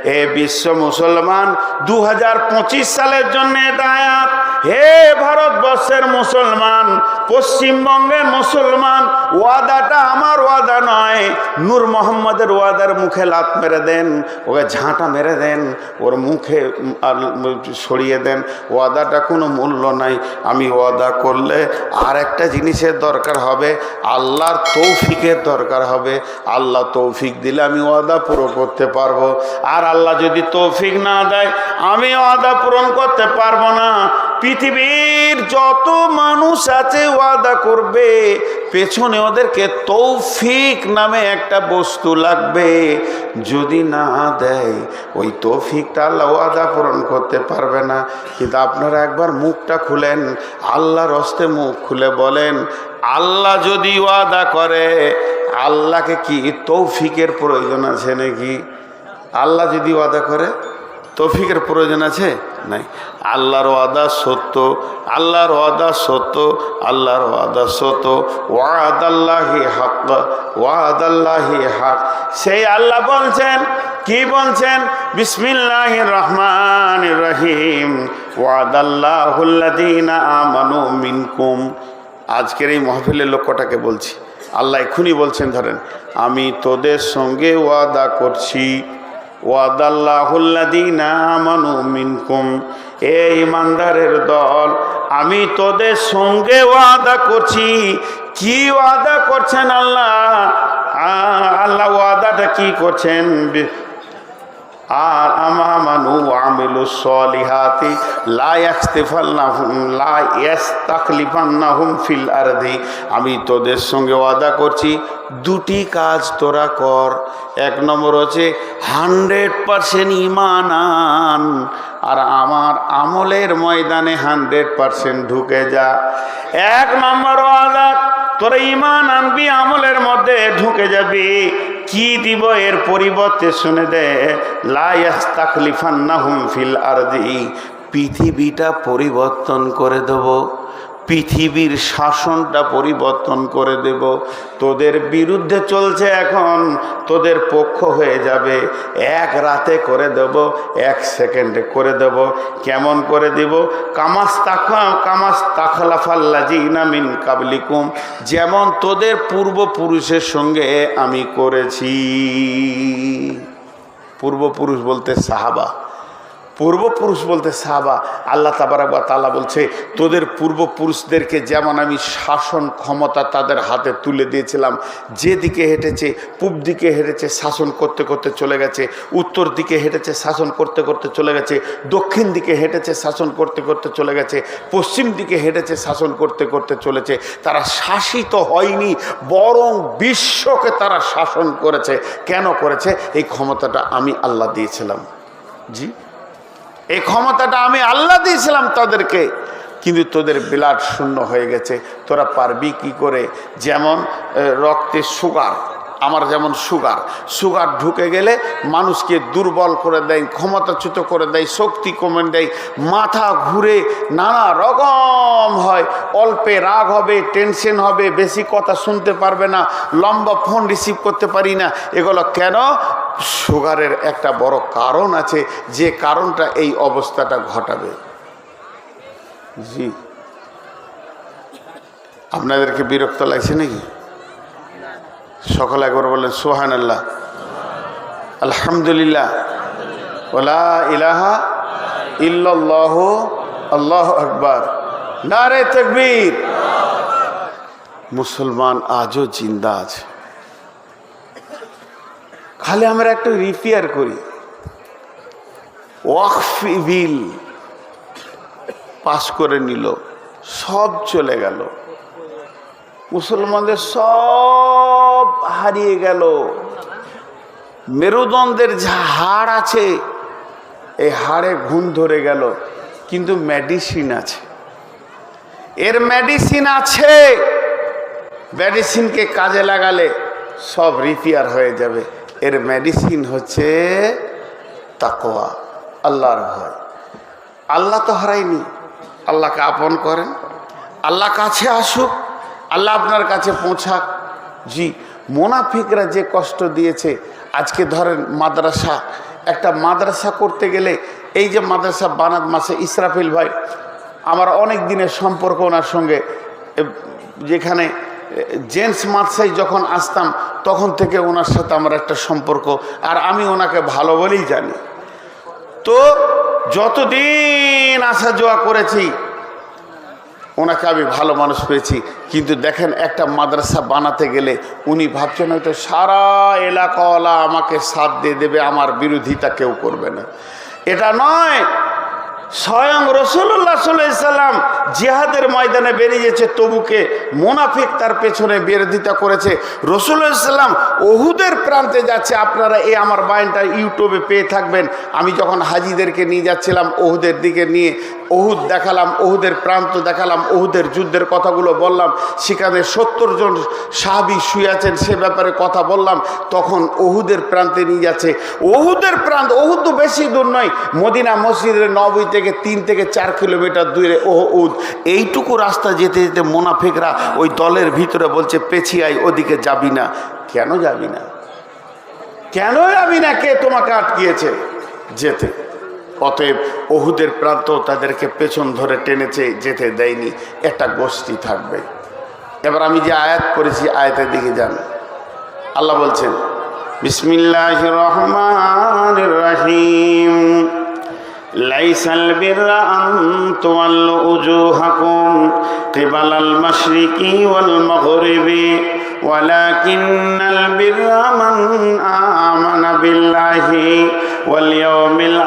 হে বিশ্ব মুসলমান, 2025 সালের জন্য এটা আয়াত। হে ভারতবর্ষের মুসলমান, পশ্চিমবঙ্গের মুসলমান, ওয়াদাটা আমার ওয়াদা নয়, নূর মোহাম্মদের ওয়াদার মুখে লাত মেরে দেন, ওকে ঝাঁটা মেরে দেন, ওর মুখে সরিয়ে দেন। ওয়াদাটা কোনো মূল্য নাই। আমি ওয়াদা করলে আর একটা জিনিসের দরকার হবে, আল্লাহর তৌফিকের দরকার হবে। আল্লাহ তৌফিক দিলে আমি ওয়াদা পূরণ করতে পারবো, আর আল্লাহ যদি তৌফিক না দেয় আমি ওয়াদা পূরণ করতে পারবো না। পৃথিবীর যত মানুষ আছে ওয়াদা করবে, পেছনে ওদেরকে তৌফিক নামে একটা বস্তু লাগবে। যদি না দেয় ওই তৌফিকটা আল্লাহ ওয়াদা পূরণ করতে পারবে না। কিন্তু আপনারা একবার মুখটা খুলেন, আল্লাহর হস্তে মুখ খুলে বলেন, আল্লাহ যদি ওয়াদা করে, আল্লাহকে কি তৌফিকের প্রয়োজন আছে নাকি? আল্লাহ যদি ওয়াদা করে তৌফিকের প্রয়োজন আছে? নাই। আল্লাহর ওয়াদা সত্য, আল্লাহর ওয়াদা সত্য, আল্লাহর ওয়াদা সত্য। ওয়াদাল্লাহি হক, ওয়াদাল্লাহি হক। সেই আল্লাহ বলছেন, কি বলছেন? বিসমিল্লাহির রহমানির রহিম, ওয়াদাল্লাহুল্লাযীনা আমানু মিনকুম। আজকের এই মাহফিলের লক্ষ্যটাকে বলছি। আল্লাহ এখনই বলছেন, ধরেন, আমি তোদের সঙ্গে ওয়াদা করছি। ওয়াদাল্লাহুল্লাযীনা আমানু মিনকুম, এ ঈমানদারের দল, আমি তোদের সঙ্গে ওয়াদা করছি। কি ওয়াদা করছেন আল্লাহ? আল্লাহ ওয়াদাটা কি করছেন? আর আমানু আমিলুস সলিহাতি লা ইয়াস্তাখলিফান্নাহুম ফিল আরদি। আমি তোদের সঙ্গে ওয়াদা করছি, দুটি কাজ তোরা কর। এক নম্বর হচ্ছে 100% ঈমান আন, আর আমার আমলের ময়দানে 100% ঢুকে যা। এক নম্বর ওয়াদা, তোরা ঈমান আনবি, আমলের মধ্যে ঢুকে যাবি। কি দিব এর পরিবর্তে? শুনে দে, লা ইয়াস্তাখলিফান্নাহুম ফিল আরদি, পৃথিবীটা পরিবর্তন করে দেব, পৃথিবীর শাসনটা পরিবর্তন করে দেব। তোদের বিরুদ্ধে চলছে এখন, তোদের পক্ষ হয়ে যাবে। এক রাতে করে দেব, 1 সেকেন্ডে করে দেব। কেমন করে দিব? কামাস্তাখলাফাল্লাযীনা মিন কাবলিকুম, যেমন তোদের পূর্বপুরুষের সঙ্গে আমি করেছি। পূর্বপুরুষ বলতে সাহাবা, পূর্বপুরুষ বলতে সাহাবা। আল্লাহ তাবারক ওয়া তাআলা বলছে, তোদের পূর্বপুরুষদেরকে যেমন আমি শাসন ক্ষমতা তাদের হাতে তুলে দিয়েছিলাম, যেদিকে হেঁটেছে, পূব দিকে হেঁটেছে, শাসন করতে করতে চলে গেছে, উত্তর দিকে হেঁটেছে, শাসন করতে করতে চলে গেছে, দক্ষিণ দিকে হেঁটেছে, শাসন করতে করতে চলে গেছে, পশ্চিম দিকে হেঁটেছে, শাসন করতে করতে চলেছে। তারা শাসিত হয়নি, বরং বিশ্বকে তারা শাসন করেছে। কেন করেছে? এই ক্ষমতাটা আমি আল্লাহ দিয়েছিলাম। জি, এই ক্ষমতাটা আমি আল্লাহ দিয়েছিলাম তাদেরকে। কিন্তু তোদের ব্লাড শূন্য হয়ে গেছে, তোরা পারবি কি করে? যেমন রক্তে সুগার, আমার যেমন সুগার ঢুকে গেলে মানুষকে দুর্বল করে দেয়, ক্ষমতাচ্যুত করে দেয়, শক্তি কমে দেয়, মাথা ঘুরে নানা রকম হয়, অল্পে রাগ হবে, টেনশন হবে, বেশি কথা শুনতে পারবে না, লম্বা ফোন রিসিভ করতে পারি না। এগুলো কেন? সুগারের একটা বড় কারণ আছে, যে কারণটা এই অবস্থাটা ঘটাবে। জি, আপনাদেরকে বিরক্ত লাগছে নাকি? সকলে একবার বলেন সুবহানাল্লাহ, আলহামদুলিল্লাহ, ওয়া ইলাহা ইল্লাল্লাহু, আল্লাহু আকবার, নারে তাকবীর। মুসলমান আজও জিন্দা আছে। খালি আমরা একটু রিপেয়ার করি। ওয়াকফ বিল পাস করে নিল, সব চলে গেল, মুসলমানদের সব হারিয়ে গেল। মেরুদণ্ডের যা হাড় আছে, এই হাড়ে ঘুণ ধরে গেল, কিন্তু মেডিসিন আছে, এর মেডিসিন আছে। মেডিসিনকে কাজে লাগালে সব রিপেয়ার হয়ে যাবে। এর মেডিসিন হচ্ছে তাকওয়া, আল্লাহর ভয়। আল্লাহ তো হারায়নি, আল্লাহকে আপন করেন, আল্লাহ কাছে আসুক, আল্লাহ আপনার কাছে পৌঁছাক। জি, মুনাফিকরা যে কষ্ট দিয়েছে, আজকে ধরেন মাদ্রাসা, একটা মাদ্রাসা করতে গেলে এই যে মাদ্রাসা বানাত মাসে ইসরাফিল ভাই, আমার অনেক দিনের সম্পর্ক ওনার সঙ্গে, যেখানে জেন্টস মাদ্রাসায় যখন আসতাম তখন থেকে ওনার সাথে আমার একটা সম্পর্ক, আর আমি ওনাকে ভালো বলেই জানি। তো যতদিন আসা যাওয়া করেছি ওনাকে আমি ভালো মানুষ পেয়েছি, কিন্তু দেখেন একটা মাদ্রাসা বানাতে গেলে উনি ভাবছেন হয়তো সারা এলাকাওয়ালা আমাকে সাথ দিয়ে দেবে, আমার বিরোধিতা কেউ করবে না। এটা নয়, স্বয়ং রাসূলুল্লাহ সাল্লাল্লাহু আলাইহি সাল্লাম জিহাদের ময়দানে বেরিয়েছে, তবুকে মুনাফিক তার পেছনে বিরোধিতা করেছে। রাসূলুল্লাহ সাল্লাল্লাহু আলাইহি সাল্লাম উহুদের প্রান্তে যাচ্ছে, আপনারা এই আমার বায়ানটা ইউটিউবে পেয়ে থাকবেন। আমি যখন হাজিদেরকে নিয়ে যাচ্ছিলাম উহুদের দিকে নিয়ে, উহুদ দেখালাম, উহুদের প্রান্ত দেখালাম, উহুদের যুদ্ধের কথাগুলো বললাম, সেখানে 70 জন সাহাবী শুয়ে আছেন সে ব্যাপারে কথা বললাম। তখন উহুদের প্রান্তে নিয়ে যাচ্ছে, উহুদের প্রান্ত, উহুদ তো বেশি দূর নয়, মদিনা মসজিদের নববী থেকে 3 থেকে 4 কিলোমিটার দূরে উহুদ। এইটুকু রাস্তা যেতে যেতে মুনাফিকরা ওই দলের ভিতরে বলছে পেছিয়ে আয়, ওদিকে যাবি না। কেন যাবি না? কেন যাবি না? কে তোমাকে আটকিয়েছে যেতে? অতএব উহুদের প্রান্ত তাদেরকে পেছন ধরে টেনেছে, যেতে দেয়নি। একটা গোষ্ঠী থাকবে। এবার আমি যে আয়াত করেছি আয়াতের দিকে যান। আল্লাহ বলছেন বিসমিল্লাহির রহমানির রহিম, লাইসাল বিররা আন তুওয়াল্লু উজুহাকুম কিবালাল মাশরিকি ওয়াল মাগরিবি ওয়ালাকিন্নাল বিররা মান আমানা বিল্লাহি ওয়াল ইয়াউমিল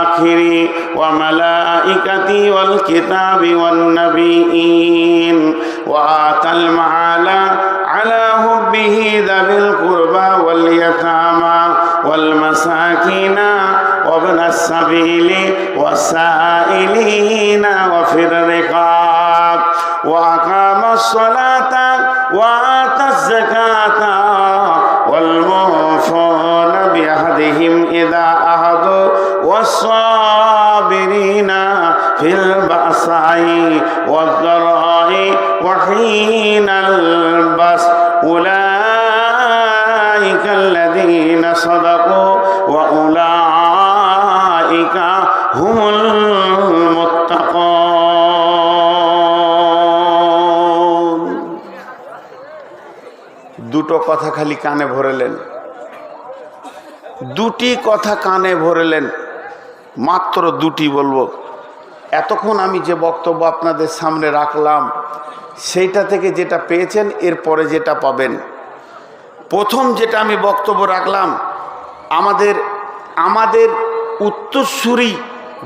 আখিরি ওয়া মালাইকাতি ওয়াল কিতাবি ওয়ান নাবিয়্যিন ওয়া আতাল মাআলা আলা হুব্বিহি যাবিল কুরবা ওয়াল ইয়াতামা ওয়াল মাসাকিনা وابن السبيل والسائلين وفي الرقاب وأقام الصلاة وآتى الزكاة والموفون بعهدهم إذا عاهدوا والصابرين في البأساء والضراء وحين البأس أولئك الذين صدقوا وأولئك هم المتقون। দুটো কথা খালি কানে ভরেলেন, দুটি কথা কানে ভরেলেন, মাত্র দুটি বলবো। এতক্ষণ আমি যে বক্তব্য আপনাদের সামনে রাখলাম সেইটা থেকে যেটা পেয়েছেন এরপরে যেটা পাবেন। প্রথম যেটা আমি বক্তব্য রাখলাম, আমাদের উত্তরসূরি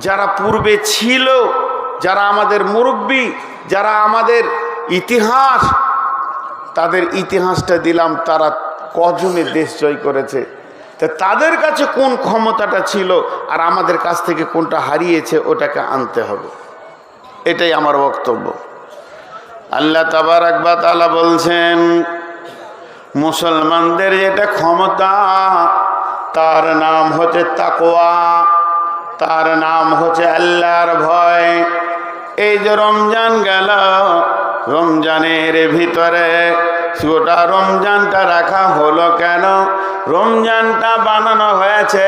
যারা পূর্বে ছিল, যারা আমাদের মুরব্বী, যারা আমাদের ইতিহাস, তাদের ইতিহাসটা দিলাম, তারা কজনে দেশ জয় করেছে, তা তাদের কাছে কোন ক্ষমতাটা ছিল আর আমাদের কাছ থেকে কোনটা হারিয়েছে ওটাকে আনতে হবে। এটাই আমার বক্তব্য। আল্লাহ তাবারাক ওয়া তাআলা বলছেন মুসলমানদের যেটা ক্ষমতা তার নাম হচ্ছে তাকওয়া, তার নাম হচ্ছে আল্লাহর ভয়। এই যে রমজান গেল, রমজানের ভিতরে গোটা রমজানটা রাখা হলো কেন? রমজানটা বানানো হয়েছে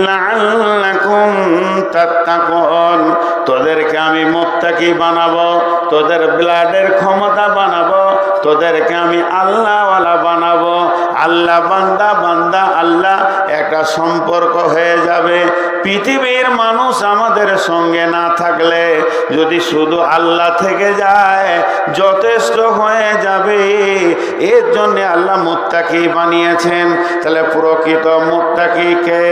লাআল্লাকুম তাত্তাকুন, তোদেরকে আমি মুত্তাকি বানাবো, তোদের ব্লাডের ক্ষমতা বানাবো, তোদেরকে আমি আল্লাহওয়ালা বানাবো। আল্লাহ বান্দা, বান্দা আল্লাহ একটা সম্পর্ক হয়ে যাবে। পৃথিবীর মানুষ আমাদের সঙ্গে না থাকলে যদি শুধু আল্লাহ থেকে যায় যথেষ্ট হয়ে যাবে। এর জন্য আল্লাহ মুত্তাকি বানিয়েছেন। তাহলে প্রকৃত মুত্তাকিকে,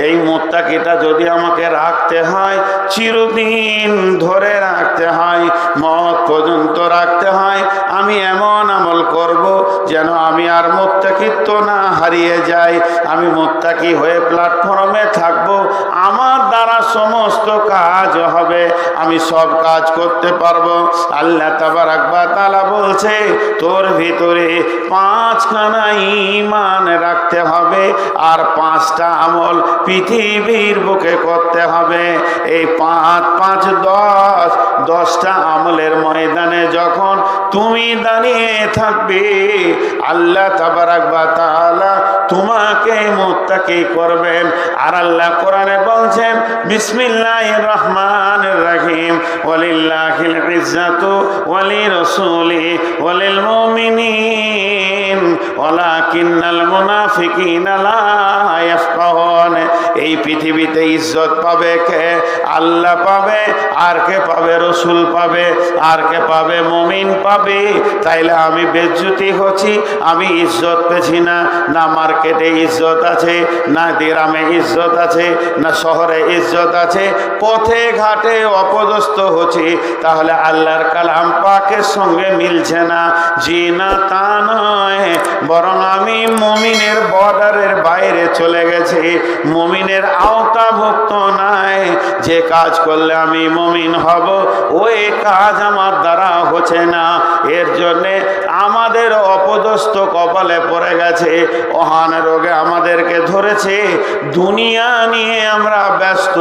এই মুত্তাকিটা যদি আমাকে রাখতে হয়, চিরদিন ধরে রাখতে হয়, মওত পর্যন্ত রাখতে হয়, আমি এমন আমল করব যেন আমি আর মুত্তাকিত্ব না হারিয়ে যাই। আমি মুত্তাকি হয়ে প্ল্যাটফর্মে থাকব, আমার দ্বারা সমস্ত কাজ কাজ হবে, আমি সব কাজ করতে পারবো। আল্লাহ তাবারাক ওয়া তাআলা বলছে তোর ভিতরে 5খানা ঈমান রাখতে হবে আর 5টা আমল পৃথিবীর বুকে করতে হবে। এই 5 5 10 10টা আমলের ময়দানে যখন তুমি দাঁড়িয়ে থাকবে, আল্লাহ তাবারাক ওয়া তাআলা তোমাকে মুত্তাকি করবেন। আর আল্লাহ কোরআনে বলছেন বিসমিল্লাহির রহমানির রহিম ওয়ালিল্লাহিল ইজ্জাতু ওয়ালিরাসূলিহি ওয়ালিল মুমিনিন ওয়ালাকিন্নাল মুনাফিকিনা লা ইয়াফকাহুন। এই পৃথিবীতে ইজ্জত পাবে কে? আল্লাহ পাবে। আর কে পাবে? রসুল পাবে। আর কে পাবে? মুমিন পাবে। তাইলে আমি বেজ্জতি হচ্ছি, আমি ইজ্জত পেছি না। না মার্কেটে ইজ্জত আছে, না গ্রামে ইজ্জত আছে, না শহরে ইজ্জত আছে, পথে ঘাটে অপদস্থ হচ্ছি। তাহলে আল্লাহর কালাম পাকের সঙ্গে মিলছে না। জি না, তা নয়, বরং আমি মুমিনের বর্ডারের বাইরে চলে গেছি, মুমিনের আওতাভুক্ত নাই। যে কাজ করলে আমি মুমিন হব ওই কাজ আমার দ্বারা হচ্ছে না। এর জন্যে আমাদের অপদস্থ কপালে পড়ে গেছে, অহান রোগে আমাদেরকে ধরেছে। দুনিয়া নিয়ে আমরা ব্যস্ত,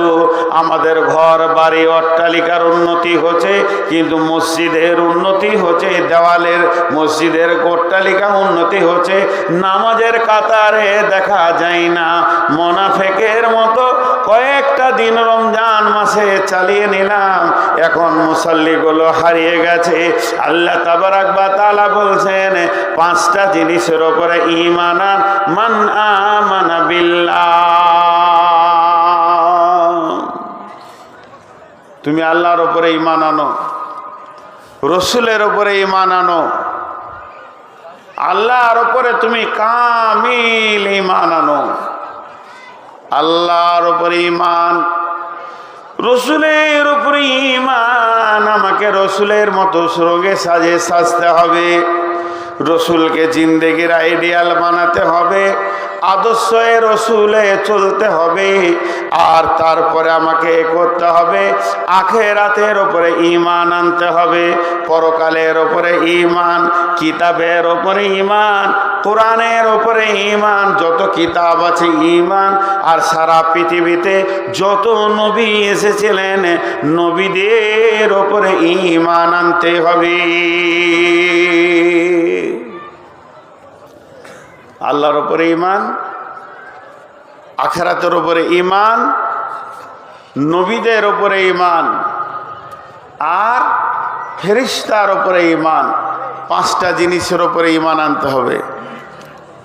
আমাদের ঘর বাড়ি অট্টালিকার উন্নতি হচ্ছে, কিন্তু মসজিদের উন্নতি হচ্ছে, দেওয়ালের মসজিদের অট্টালিকা উন্নতি হচ্ছে, নামাজের কাতারে দেখা যায় না। মুনাফিকের মতো কয়েকটা দিন রমজান মাসে চালিয়ে নিলাম, এখন মুসাল্লিগুলো হারিয়ে গেছে। আল্লাহ তাবারাক ওয়া তাআলা বলছেন 5টা জিনিসের উপরে ঈমান আন। মান আমানা বিল্লাহ, তুমি আল্লাহর উপরে ঈমান আনো, রসুলের উপরে ঈমান আনো, আল্লাহর উপরে তুমি কামিল ঈমান আনো। আল্লাহর উপরে ঈমান, রসুলের উপরে ঈমান। আমাকে রসুলের মতো রঙে সাজে সাজতে হবে, রসুলকে জিন্দেগির আইডিয়াল বানাতে হবে, আদর্শে রসুলে চলতে হবে। আর তারপরে আমাকে করতে হবে আখিরাতের উপরে ঈমান আনতে হবে, পরকালের উপরে ঈমান, কিতাবের উপরে ঈমান, কোরআনের উপরে ঈমান, যত কিতাব আছে ঈমান। আর সারা পৃথিবীতে যত নবী এসেছিলেন নবীদের উপরে ঈমান আনতে হবে। আল্লাহর উপরে ঈমান, আখিরাতের উপরে ঈমান, নবীদের উপরে ঈমান, আর ফেরেশতার উপরে ঈমান। 5টা জিনিসের উপরে ঈমান আনতে হবে।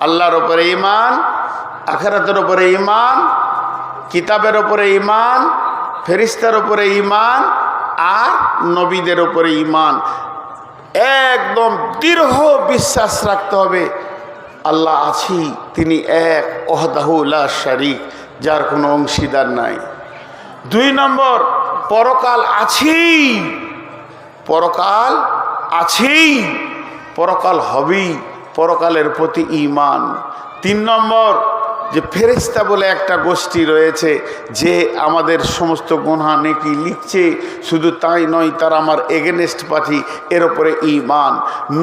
আল্লাহর উপরে ঈমান, আখিরাতের উপরে ঈমান, কিতাবের উপরে ঈমান, ফেরেশতার উপরে ঈমান, আর নবীদের উপরে ঈমান। একদম দৃঢ় বিশ্বাস রাখতে হবে আল্লাহ আছি, তিনি এক, ওয়াহদাহু লা শারীক, যার কোনো অংশীদার নাই। 2 নম্বর, পরকাল আছেই, পরকাল আছেই, পরকাল হবেই, পরকালের প্রতি ঈমান। 3 নম্বর, যে ফেরেশতা বলে একটা গোষ্ঠী রয়েছে যে আমাদের সমস্ত গুনাহ নেকি লিখছে, শুধু তাই নয়, তারা আমার এগেনেস্ট পার্টি, এর উপরে ঈমান।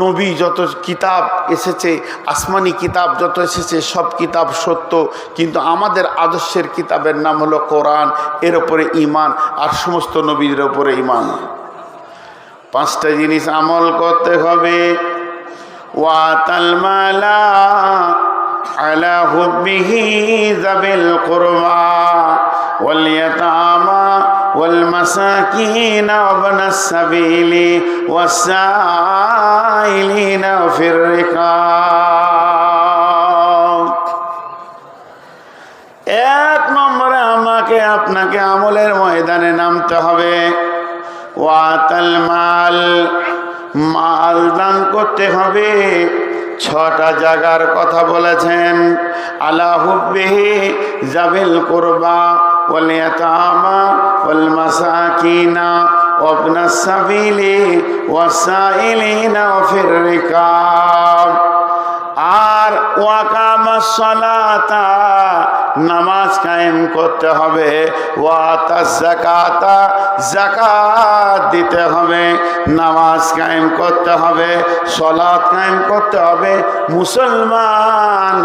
নবী যত কিতাব এসেছে, আসমানি কিতাব যত এসেছে, সব কিতাব সত্য, কিন্তু আমাদের আদর্শের কিতাবের নাম হলো কোরআন, এর উপরে ঈমান। আর সমস্ত নবীদের উপরে ঈমান। 5টা জিনিস আমল করতে হবে। ওয়াতাল মালা আলা হুব্বিহি যাবিল কুরবা ওয়াল ইয়াতামা ওয়াল মাসাকিন ওয়াবনাস সাবিলি ওয়াসাইলিনা ফির রিকাব। 1 নম্বরে আমাকে আপনাকে আমলের ময়দানে নামতে হবে। ওয়াতাল মাল, মাল দান করতে হবে। 6টা জায়গার কথা বলেছেন। আলা হুব্বিহি যাবিল কুরবা ওয়াল ইয়াতামা ওয়াল মাসাকিনা ওয়াবনাস সাবিলি ওয়াসাইলিনা ফির রিকাব। আর আর ওয়াকামাস সালাতা, নামাজ কায়েম করতে হবে, ওয়াতাজ যাকাতা, যাকাত দিতে হবে, নামাজ কায়েম করতে হবে, সালাত কায়েম করতে হবে। মুসলমান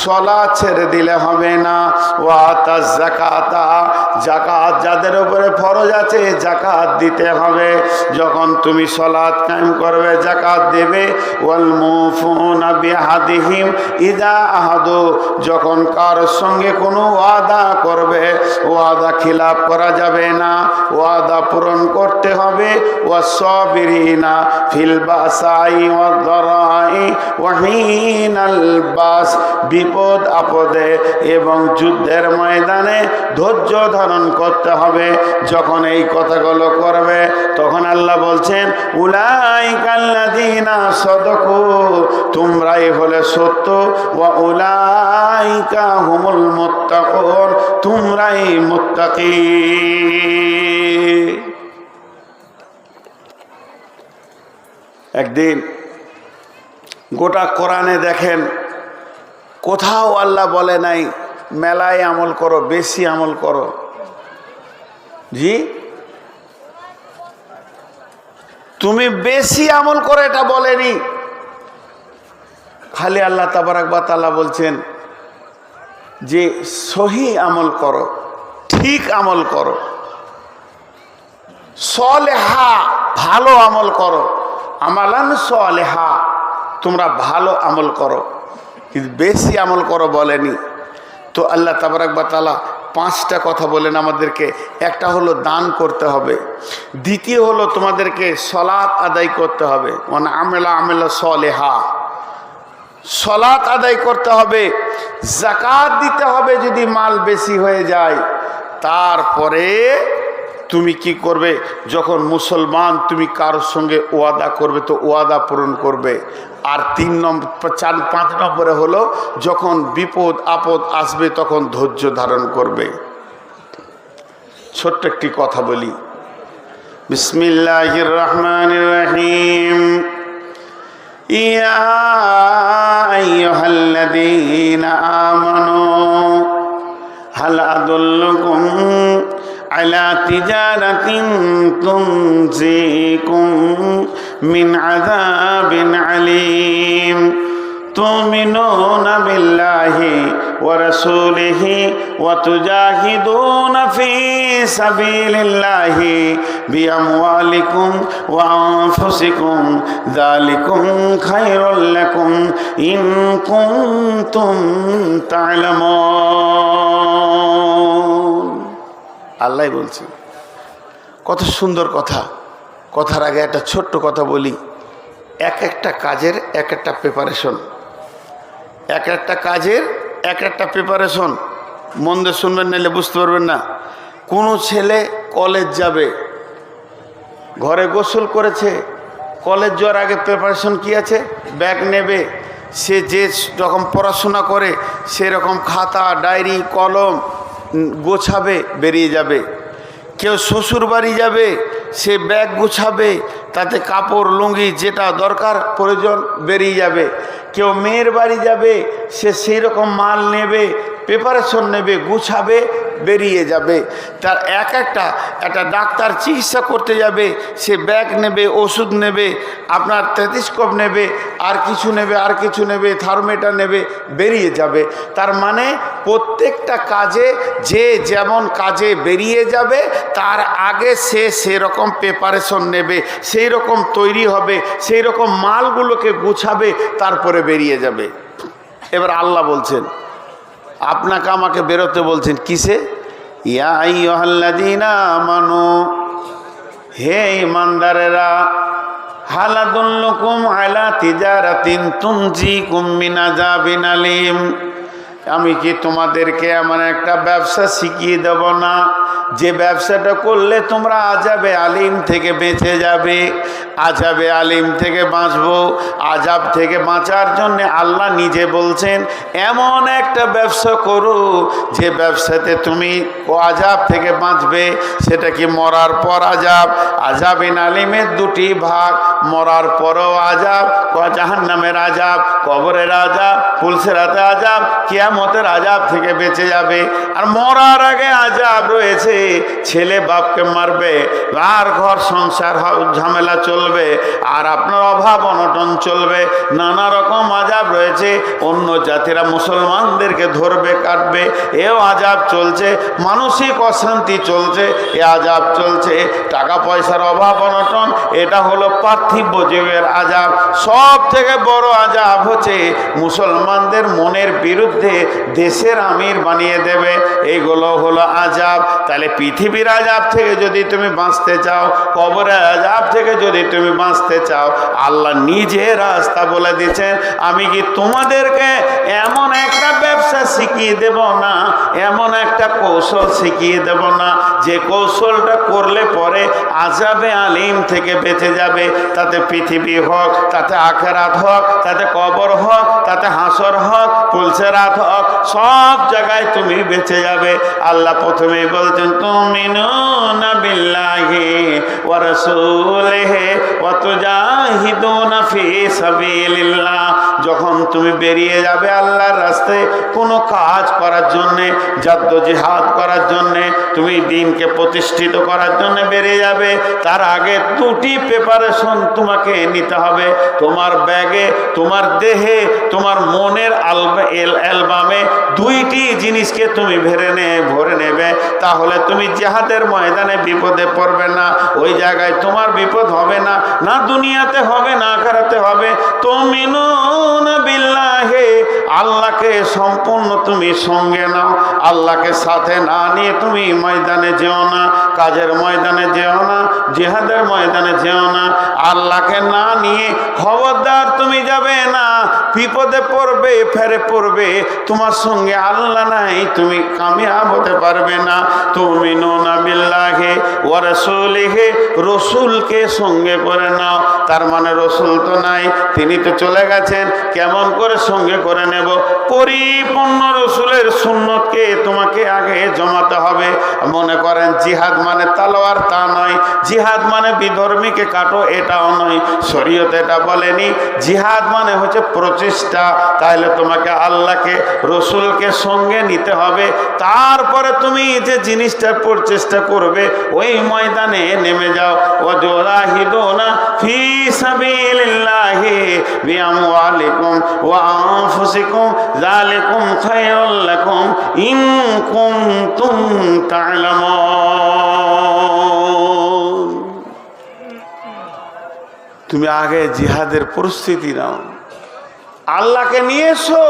সালাত ছেড়ে দিলে হবে না। ওয়াতাজ যাকাতা, যাকাত যাদের উপরে ফরজ আছে যাকাত দিতে হবে। যখন তুমি সালাত কায়েম করবে, যাকাত দেবে। ওয়াল মুফুনা বিআহদিহিম ইযা আহাদু, যখন কারোর সঙ্গে কোনো ওয়াদা করবে, ওয়াদা খিলাফ করা যাবে না, ওয়াদা পূরণ করতে হবে। ওয়াসসাবিরিনা ফিল বাসাই ওয়াদ-দারাই ওয়া হিনাল বাস, বিপদ আপদে এবং যুদ্ধের ময়দানে ধৈর্য ধারণ করতে হবে। যখন এই কথাগুলো করবে তখন আল্লাহ বলছেন উলাইকাল্লাযীনা সাদাকু, তোমরাই হলে সত্য, ওয়া উলাইকা হুমুল মুত্তাকুন, তোমরাই মুত্তাকি। একদিন গোটা কোরআনে দেখেন কোথাও আল্লাহ বলে নাই মেলায় আমল করো, বেশি আমল করো। জি, তুমি বেশি আমল করো এটা বলেনি, খালি আল্লাহ তাবারাক ওয়া তাআলা বলছেন যে সহি আমল করো, ঠিক আমল করো, সলেহা ভালো আমল করো, আমালান সলেহা, তোমরা ভালো আমল করো, কিন্তু বেশি আমল করো বলেনি। তো আল্লাহ তাবারাক ওয়া তাআলা পাঁচটা কথা বলেন আমাদেরকে। একটা হলো দান করতে হবে, দ্বিতীয় হলো তোমাদেরকে সালাত আদায় করতে হবে, মানে আমেলা আমেলা সলেহা, সালাত আদায় করতে হবে, যাকাত দিতে হবে যদি মাল বেশি হয়ে যায়। তারপরে তুমি কি করবে, যখন মুসলমান তুমি কারোর সঙ্গে ওয়াদা করবে তো ওয়াদা পূরণ করবে। আর 3 নম্বর 4 5 নম্বরে হলো যখন বিপদ আপদ আসবে তখন ধৈর্য ধারণ করবে। ছোট্ট একটি কথা বলি, বিসমিল্লাহির রহমানির রহিম। ইয়া আইয়ুহাল্লাযীনা আমানু হাল আদুল্লুকুম আলা তিজারাতিন তুনজিকুম মিন আযাবিন আলীম তুমিনুনা বিল্লাহি ওয়া রাসূলিহি ওয়া তুজাহিদুনা ফি সাবিলিল্লাহি বিআমওয়ালিকুম ওয়া আনফুসিকুম যালিকুম খায়রুল লাকুম ইন কুনতুম তা'লামুন। আল্লাহ বলছেন, কত সুন্দর কথা। কথার আগে একটা ছোট্ট কথা বলি, এক একটা কাজের এক একটা প্রিপারেশন, এক একটা কাজের এক একটা প্রিপারেশন। মন দিয়ে শুনবেন, নাহলে বুঝতে পারবেন না। কোনো ছেলে কলেজ যাবে, ঘরে গোসল করেছে, কলেজ যাওয়ার আগে প্রিপারেশন কি আছে, ব্যাগ নেবে, সে যে রকম পড়াশোনা করে সেরকম খাতা ডায়েরি কলম গোছাবে, বেরিয়ে যাবে। কেউ শ্বশুর বাড়ি যাবে, সে ব্যাগ গুছাবে, তাতে কাপড় লুঙ্গি যেটা দরকার প্রয়োজন বেরিয়ে যাবে। কেউ মেয়ের বাড়ি যাবে, সে সেই রকম মাল নেবে, প্রিপারেশন নেবে, গুছাবে, বেরিয়ে যাবে। তার এক একটা ডাক্তার চিকিৎসা করতে যাবে, সে ব্যাগ নেবে, ওষুধ নেবে, আপনার টেলিস্কোপ নেবে, আর কিছু নেবে, আর কিছু নেবে, থার্মোমিটার নেবে, বেরিয়ে যাবে। তার মানে প্রত্যেকটা কাজে যে যেমন কাজে বেরিয়ে যাবে তার আগে সে সেরকম প্রিপারেশন নেবে, সেই রকম তৈরি হবে, সেই রকম মালগুলোকে গুছাবে, তারপরে বেরিয়ে যাবে। এবার আল্লাহ বলছেন, আপনাকে আমাকে বেরোতে বলছেন কিসে? ইয়া আইয়ুহাল্লাযীনা আমানু, হে ঈমানদারেরা, হাল আদুল্লুকুম আলা তিজারাতিন তুনজিকুম মিন আযাবিন আলীম, আমি কি তোমাদেরকে এমন একটা ব্যবসা শিখিয়ে দেব না যে ব্যবসাটা করলে তোমরা আযাবে আলিম থেকে বেঁচে যাবে? আযাবে আলিম থেকে বাঁচবো। আযাব থেকে বাঁচার জন্য আল্লাহ নিজে বলছেন এমন একটা ব্যবসা করো যে ব্যবসাতে তুমি আযাব থেকে বাঁচবে। সেটা কি মরার পর আযাব। আযাবিন আলিমের দুটি ভাগ, মরার পরও আযাব, জাহান্নামের আযাব, কবরের আযাব, পুলসিরাতে আযাব, কিয়ামতের আযাব থেকে বেঁচে যাবে। আর মরার আগে আযাব রয়েছে, ছেলে বাপকে মারবে, আর ঘর সংসার ঝামেলা চলবে, আর আপনার অভাব অনটন চলবে, নানা রকম আযাব রয়েছে। অন্য জাতিরা মুসলমানদেরকে ধরবে, কাটবে, এও আযাব চলছে। মানসিক অশান্তি চলছে, এ আযাব চলছে। টাকা পয়সার অভাব অনটন, এটা হলো পার্থিব যুগের আযাব। সব থেকে বড় আযাব হচ্ছে মুসলমানদের মনের বিরুদ্ধে দেশের আমির বানিয়ে দেবে, এইগুলো হলো আযাব। তাহলে পৃথিবীর আযাব থেকে যদি তুমি বাঁচতে চাও, কবরের আযাব থেকে যদি তুমি বাঁচতে চাও, আল্লাহ নিজে রাস্তা বলে দিচ্ছেন। আমি কি তোমাদেরকে এমন একটা ব্যবসা শিখিয়ে দেব না, এমন একটা কৌশল শিখিয়ে দেব না যে কৌশলটা করলে পরে আযাবে আলিম থেকে বেঁচে যাবে। তাতে পৃথিবী হোক, তাতে আখিরাত হোক, তাতে কবর হোক, তাতে হাসর হোক, পুলসিরাত হোক, সব জায়গায় তুমি বেঁচে যাবে। আল্লাহ প্রথমেই বলছেন তুমিনুনা বিল্লাহি ওয়া রাসূলিহি ওয়া তুজাহিদুনা ফি সাবিলিল্লাহ। যখন তুমি বেরিয়ে যাবে আল্লাহর রাস্তায় কোনো কাজ করার জন্যে, জাদ্দোজিহাদ করার জন্যে, তুমি দিনকে প্রতিষ্ঠিত করার জন্য বেরিয়ে যাবে, তার আগে দুটি প্রিপারেশন তোমাকে নিতে হবে। তোমার ব্যাগে, তোমার দেহে, তোমার মনের অ্যালবামে দুইটি জিনিসকে তুমি ভরে নেবে। তাহলে তুমি জিহাদের ময়দানে বিপদে পড়বে না। ওই জায়গায় তোমার বিপদ হবে না, না দুনিয়াতে হবে না আখিরাতে হবে। তুমিনুনা বিল্লাহি, আল্লাহকে সম্পূর্ণ তুমি সঙ্গে নাও। আল্লাহকে সাথে না নিয়ে তুমি ময়দানে যেও না, কাজের ময়দানে যেও না, জিহাদের ময়দানে যেও না। আল্লাহকে না নিয়ে খবরদার তুমি যাবে না, বিপদে পড়বে, ফেরে পড়বে। তোমার সঙ্গে আল্লাহ নাই, তুমি কামিয়াব হতে পারবে না। তুমিনুনা বিল্লাহি ওয়া রাসূলিহি, রসুলকে সঙ্গে করে নাও। তার মানে রসুল তো নাই, তিনি তো চলে গেছেন। কেমন করে সঙ্গে করে নেব? পরিপূর্ণ রসুলের সুন্নতকে তোমাকে আগে জমাতে হবে। মনে করেন জিহাদ মানে তালোয়ার, তা নয়। জিহাদ মানে বিধর্মীকে কাটো, এটাও নয়। শরীয়ত এটা বলেনি। জিহাদ মানে হচ্ছে প্রচেষ্টা। তাহলে তোমাকে আল্লাহকে, রসুলকে সঙ্গে নিতে হবে। তারপরে তুমি যে জিনিসটা প্রচেষ্টা করবে, ওই ময়দানে নেমে যাও। ওয়াজাহিদুনা ফি সাবিলিল্লাহি বিআমওয়ালিকুম ওয়া আনফুসিকুম যালিকুম খায়রুল লাকুম ইন কুনতুম তা'লামুন। তুমি আগে জিহাদের প্রস্তুতি নাও, আল্লাহকে নিয়ে এসো,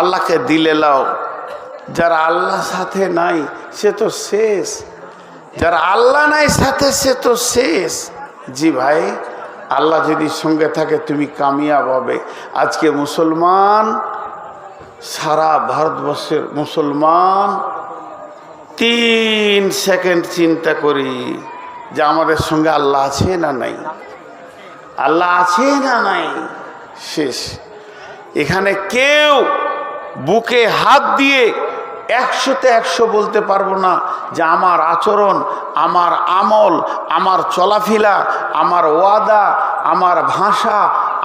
আল্লাহকে দিলে লাও। যারা আল্লাহর সাথে নাই সে তো শেষ, যারা আল্লাহ নাই সাথে সে তো শেষ। জি ভাই, আল্লাহ যদি সঙ্গে থাকে তুমি কামিয়াব হবে। আজকে মুসলমান, সারা ভারতবর্ষের মুসলমান 3 সেকেন্ড চিন্তা করি যে আমাদের সঙ্গে আল্লাহ আছে না নাই, আল্লাহ আছে না নাই, শেষ। এখানে কেউ বুকে হাত দিয়ে 100তে 100 বলতে পারবো না যে আমার আচরণ, আমার আমল, আমার চলাফেরা, আমার ওয়াদা, আমার ভাষা,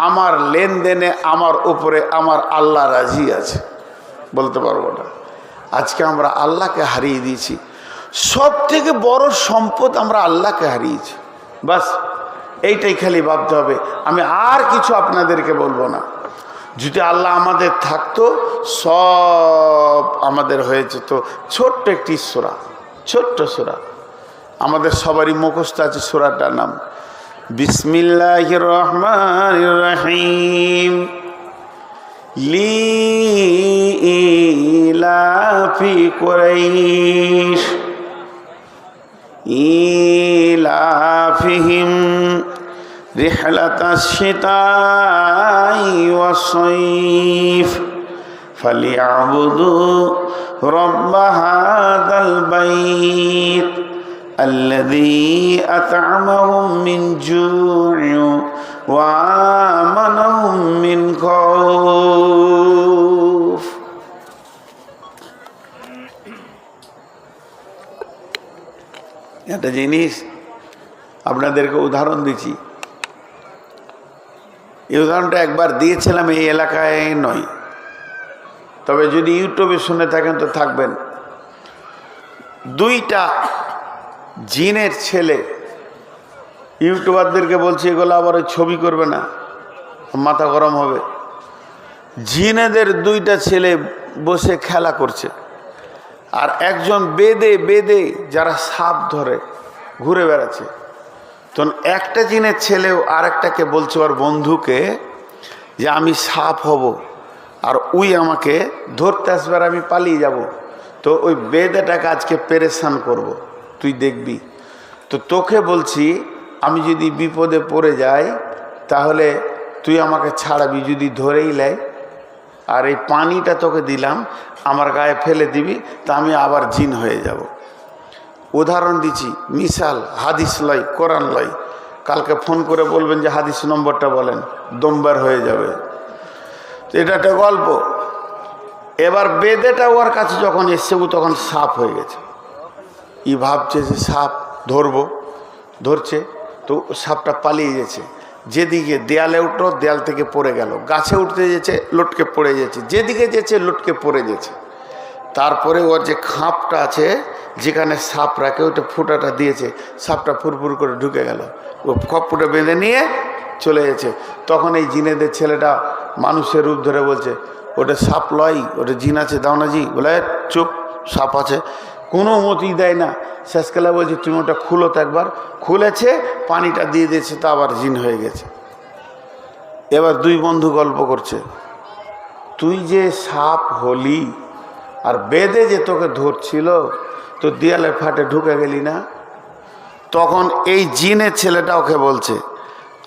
আমার লেনদেনে আমার উপরে আমার আল্লাহ রাজি আছে, বলতে পারবো না। আজকে আমরা আল্লাহকে হারিয়ে দিয়েছি। সব থেকে বড় সম্পদ আমরা আল্লাহকে হারিয়েছি। বাস এইটাই খালি ভাবতে হবে। আমি আর কিছু আপনাদেরকে বলবো না। যদি আল্লাহ আমাদের থাকতো, সব আমাদের হয়ে যেত। ছোট্ট একটি সূরা, ছোট্ট সূরা, আমাদের সবারই মুখস্থ আছে সূরাটার নাম বিসমিল্লাহির রহমানির রহিম। লিইলাফি কুরাইশ ইলাফিহিম রিহলাতাশ শিতাই ওয়াস সাইফ ফালিয়াবুদু রাব্ব হাযাল বাইত الذي أطعمهم من جوع وآمنهم من خوف. একটা জিনিস আপনাদেরকে উদাহরণ দিচ্ছি, এই উদাহরণটা একবার দিয়েছিলাম, এই এলাকায় নয়, তবে যদি ইউটিউবে শুনে থাকেন তো থাকবেন। দুইটা জিনের ছেলে, ইউটিউবারদেরকে বলছি এগুলো আবার ওই ছবি করবে না, মাথা গরম হবে। জিনেদের দুইটা ছেলে বসে খেলা করছে, আর একজন বেদে বেদে যারা সাপ ধরে ঘুরে বেড়াচ্ছে। তখন একটা জিনের ছেলেও আরেকটাকে বলছে, ওর বন্ধুকে, যে আমি সাপ হব আর ওই আমাকে ধরতে আসবে আর আমি পালিয়ে যাব। তো ওই বেদেটাকে আজকে পেরেশান করব, তুই দেখবি। তো তোকে বলছি আমি যদি বিপদে পড়ে যাই তাহলে তুই আমাকে ছাড়াবি, যদি ধরেই লাই, আর এই পানিটা তোকে দিলাম আমার গায়ে ফেলে দিবি, তা আমি আবার জিন হয়ে যাব। উদাহরণ দিচ্ছি, মিসাল, হাদিস লয়, কোরআন লয়। কালকে ফোন করে বলবেন যে হাদিস নম্বরটা বলেন, দমবার হয়ে যাবে। এটা একটা গল্প। এবার বেদেটা ওর কাছে যখন এসছে, ও তখন সাপ হয়ে গেছে। ই ভাবছে যে সাপ ধরবো, ধরছে, তো সাপটা পালিয়ে গেছে। যেদিকে দেয়ালে উঠলো, দেয়াল থেকে পড়ে গেল, গাছে উঠতে যেছে, লটকে পড়ে যেছে, যেদিকে যেছে লটকে পড়ে যেছে। তারপরে ওর যে খাপটা আছে যেখানে সাপ রাখে, ওটা ফুটাটা দিয়েছে, সাপটা ফুরফুর করে ঢুকে গেল, ও খপ্পুটা বেঁধে নিয়ে চলে গেছে। তখন এই জিনেদের ছেলেটা মানুষের রূপ ধরে বলছে, ওটা সাপ লয়, ওটা জিন আছে, দাও না জি। বলে চুপ, সাপ আছে, কোনো মতি দেয় না। শেষকালে বলছে তুমি ওটা খুলো তো একবার। খুলেছে, পানিটা দিয়ে দিয়েছে, তা আবার জিন হয়ে গেছে। এবার দুই বন্ধু গল্প করছে, তুই যে সাপ হলি আর বেদে যে তোকে ধরছিল, তো দেয়ালের ফাটে ঢুকে গেলি না? তখন এই জিনের ছেলেটা ওকে বলছে,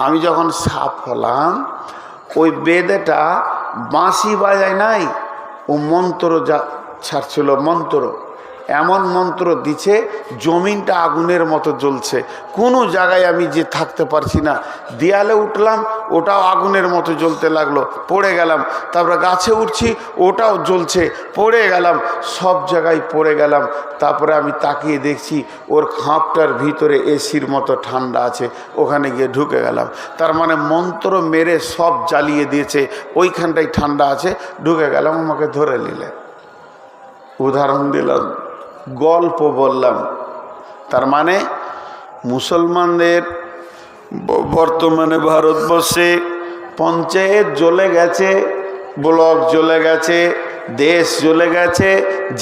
আমি যখন সাপ হলাম, ওই বেদেটা বাঁশি বাজায় নাই, ও মন্ত্র যা ছাড়ছিল, মন্ত্র, এমন মন্ত্র দিছে জমিনটা আগুনের মতো জ্বলছে, কোনো জায়গায় আমি যে থাকতে পারছি না। দেয়ালে উঠলাম, ওটাও আগুনের মতো জ্বলতে লাগলো, পড়ে গেলাম। তারপরে গাছে উঠছি, ওটাও জ্বলছে, পড়ে গেলাম, সব জায়গায় পড়ে গেলাম। তারপরে আমি তাকিয়ে দেখছি ওর খাপটার ভিতরে এসির মতো ঠান্ডা আছে, ওখানে গিয়ে ঢুকে গেলাম। তার মানে মন্ত্র মেরে সব জ্বালিয়ে দিয়েছে, ওইখানটায় ঠান্ডা আছে, ঢুকে গেলাম, আমাকে ধরে নিলে। উদাহরণ দিলাম, গল্প বললাম। তার মানে মুসলমানদের বর্তমানে ভারতবর্ষে পঞ্চায়েত জ্বলে গেছে, ব্লক জ্বলে গেছে, দেশ জ্বলে গেছে,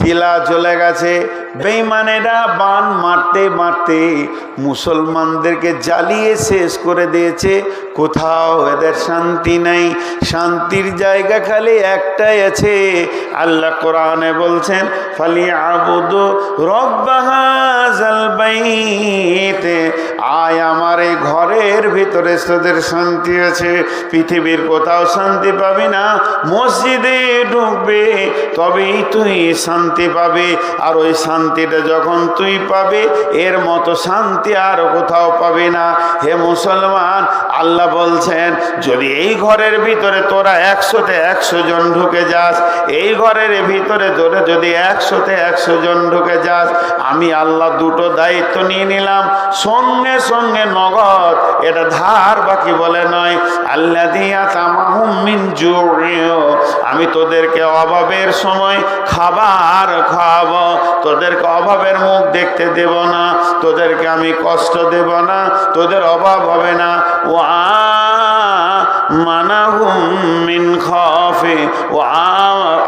জেলা জ্বলে গেছে। বেঈমানেরা বান মারতে মারতে মুসলমানদেরকে জ্বালিয়ে শেষ করে দিয়েছে। কোথাও এদের শান্তি নাই, শান্তির জায়গা খালি একটাই আছে। আল্লাহ কোরআনে বলছেন, ফালিয়াবুদু রব্ব হাযাল বাইত, আয় আমার এই ঘরের ভিতরে তোদের শান্তি আছে। পৃথিবীর কোথাও শান্তি পাবি না, মসজিদে ঢুকবে তবেই তুই শান্তি পাবে। আর ওই শান্তিটা যখন তুই পাবে, এর মতো শান্তি আর কোথাও পাবি না। হে মুসলমান, আল্লাহ বলছেন, যদি এই ঘরের ভিতরে তোরা 100তে 100 জন ঢুকে যাস, এই ঘরের ভিতরে তোরা যদি 100তে 100 জন ঢুকে যাস, আমি আল্লাহ দুটো দায়িত্ব নিয়ে নিলাম, সঙ্গে সঙ্গে নগদ, এটা ধার বাকি বলে নয়। আল্লাযী আতামাহুম মিন জু'ইন, আমি তোদেরকে অভাবের সময় খাবার খাওয়াবো, তোদেরকে অভাবের মুখ দেখতে দেব না, তোদেরকে আমি কষ্ট দেব না, তোদের অভাব হবে না। মানাহুম মিন খাফি